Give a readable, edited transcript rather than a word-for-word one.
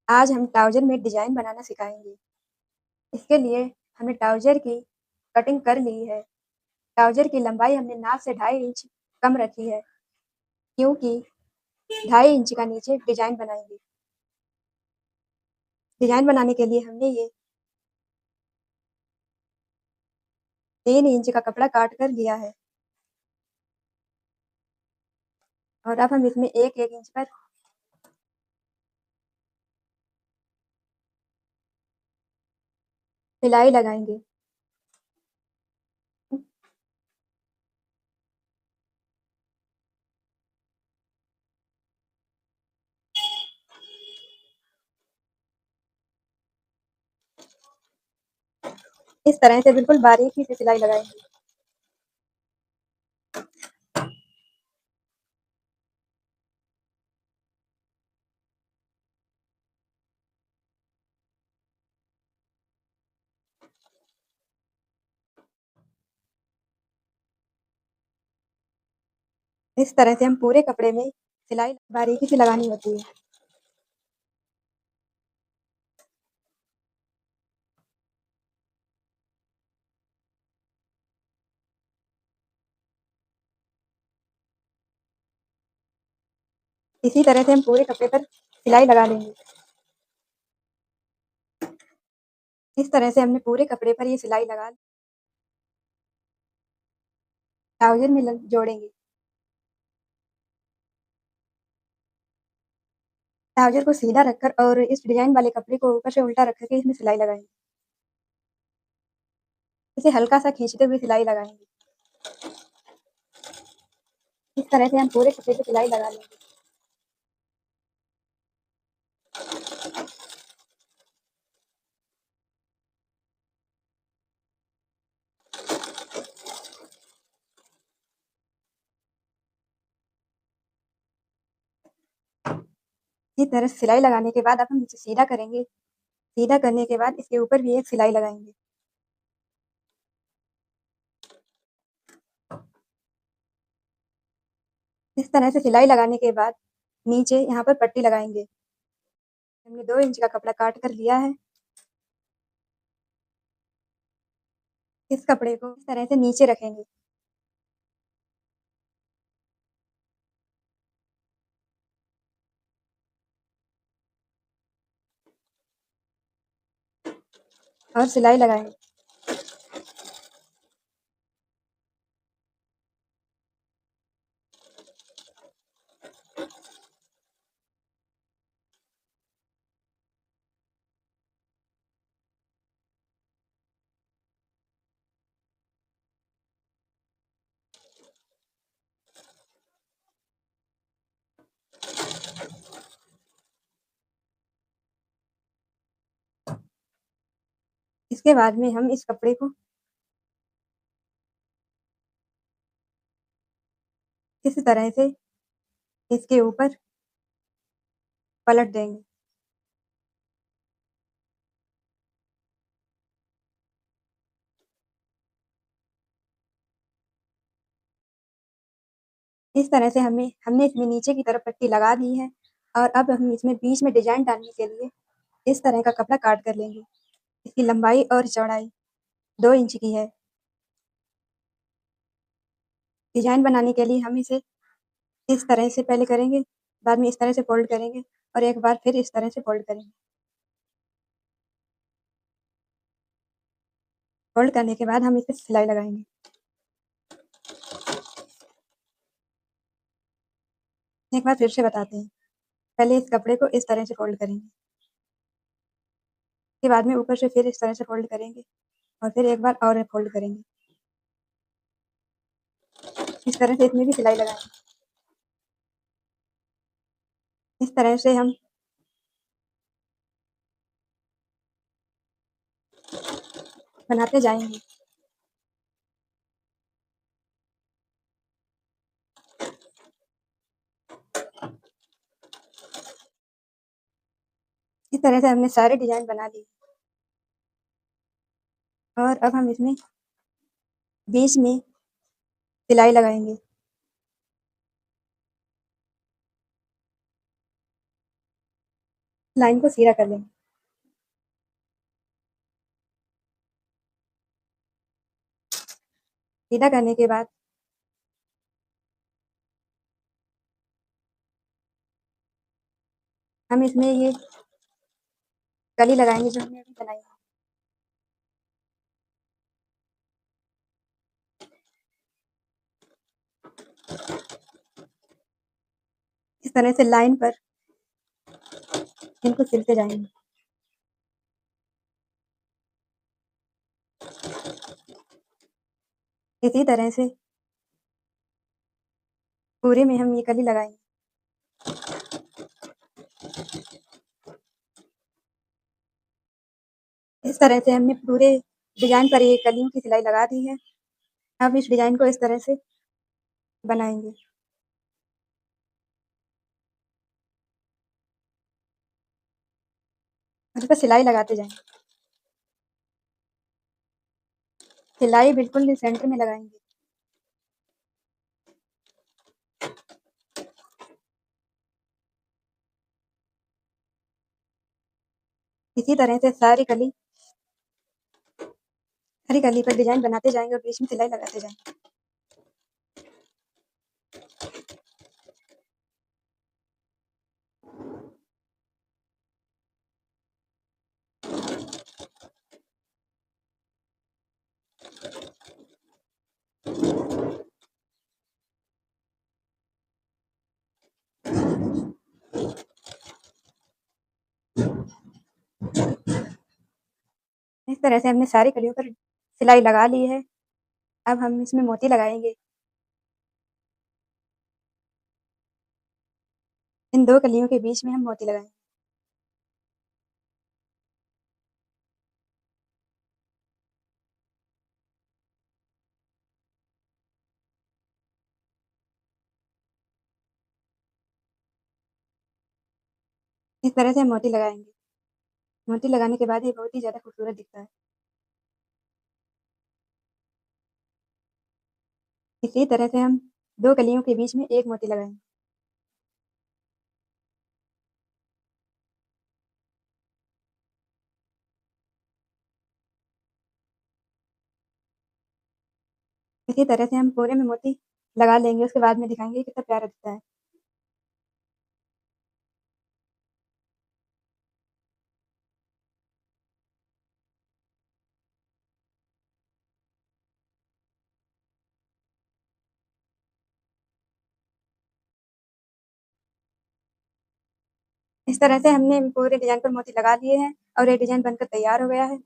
आज हम ट्राउज़र में डिज़ाइन बनाना सिखाएँगे। इसके लिए हमने ट्राउज़र की कटिंग कर ली है। ट्राउज़र की लंबाई हमने नाप से 2.5 इंच कम रखी है, क्योंकि 2.5 इंच का नीचे डिज़ाइन बनाएँगे। डिज़ाइन बनाने के लिए हमने ये 3 इंच का कपड़ा काट कर लिया है और अब हम इसमें 1-1 इंच पर सिलाई लगाएँगे। इस तरह से बिल्कुल बारीकी से सिलाई लगाएँगे। इस तरह से हम पूरे कपड़े में सिलाई बारीकी से लगानी होती है। इसी तरह से हम पूरे कपड़े पर सिलाई लगा लेंगे। इस तरह से हमने पूरे कपड़े पर ये सिलाई लगा ट्राउज़र में लग जोड़ेंगे। ट्राउज़र को सीधा रखकर और इस डिज़ाइन वाले कपड़े को ऊपर से उल्टा रख कर के इसमें सिलाई लगाएँगे। इसे हल्का-सा खींचते हुए सिलाई लगाएँगे। इस तरह से हम पूरे कपड़े पे सिलाई लगा लेंगे। इस तरह से सिलाई लगाने के बाद अब हम इसे सीधा करेंगे। सीधा करने के बाद इसके ऊपर भी एक सिलाई लगाएँगे। इस तरह से सिलाई लगाने के बाद नीचे यहाँ पर पट्टी लगाएँगे। हमने 2 इंच का कपड़ा काट कर लिया है। इस कपड़े को इस तरह से नीचे रखेंगे। और सिलाई लगाएँगे। इसके बाद में हम इस कपड़े को इस तरह से इसके ऊपर पलट देंगे। इस तरह से हमने इसमें नीचे की तरफ पट्टी लगा दी है और अब हम इसमें बीच में डिज़ाइन डालने के लिए इस तरह का कपड़ा काट कर लेंगे। इसकी लंबाई और चौड़ाई 2 इंच की है। डिज़ाइन बनाने के लिए हम इसे इस तरह से पहले करेंगे, बाद में इस तरह से फ़ोल्ड करेंगे और एक बार फिर इस तरह से फ़ोल्ड करेंगे। फ़ोल्ड करने के बाद हम इस पे सिलाई लगाएँगे। एक बार फिर से बताते हैं। पहले इस कपड़े को इस तरह से फ़ोल्ड करेंगे। फिर बाद में ऊपर से फिर इस तरह से फ़ोल्ड करेंगे और फिर एक बार और फ़ोल्ड करेंगे। इस तरह से इसमें भी सिलाई लगाएँगे। इस तरह से हम बनाते जाएँगे। इस तरह से हमने सारे डिज़ाइन बना लिए और अब हम इसमें बीच में सिलाई लगाएँगे। लाइन को सीधा कर लेंगे। सीधा करने के बाद हम इसमें ये कली लगाएंगे जो हमने अभी बनाई है। इस तरह से लाइन पर इनको सिलते जाएंगे। इसी तरह से पूरे में हम ये कली लगाएंगे। इस तरह से हमने पूरे डिजाइन पर ये कलियों की सिलाई लगा दी है। अब इस डिजाइन को इस तरह से बनाएंगे। और इस पर सिलाई लगाते जाएंगे। सिलाई बिल्कुल सेंटर में लगाएंगे। इसी तरह से सारी कली पर डिजाइन बनाते जाएंगे और बीच में सिलाई लगाते जाएंगे। इस तरह से हमने सारी कलियों पर सिलाई लगा ली है। अब हम इसमें मोती लगाएंगे। इन दो कलियों के बीच में हम मोती लगाएंगे। इस तरह से हम मोती लगाएंगे। मोती लगाने के बाद ये बहुत ही ज़्यादा खूबसूरत दिखता है। इसी तरह से हम दो कलियों के बीच में एक मोती लगाएंगे। इसी तरह से हम पूरे में मोती लगा लेंगे। उसके बाद में दिखाएंगे कितना प्यारा दिखता है। इस तरह से हमने पूरे डिजाइन पर मोती लगा लिए हैं और ये डिजाइन बनकर तैयार हो गया है।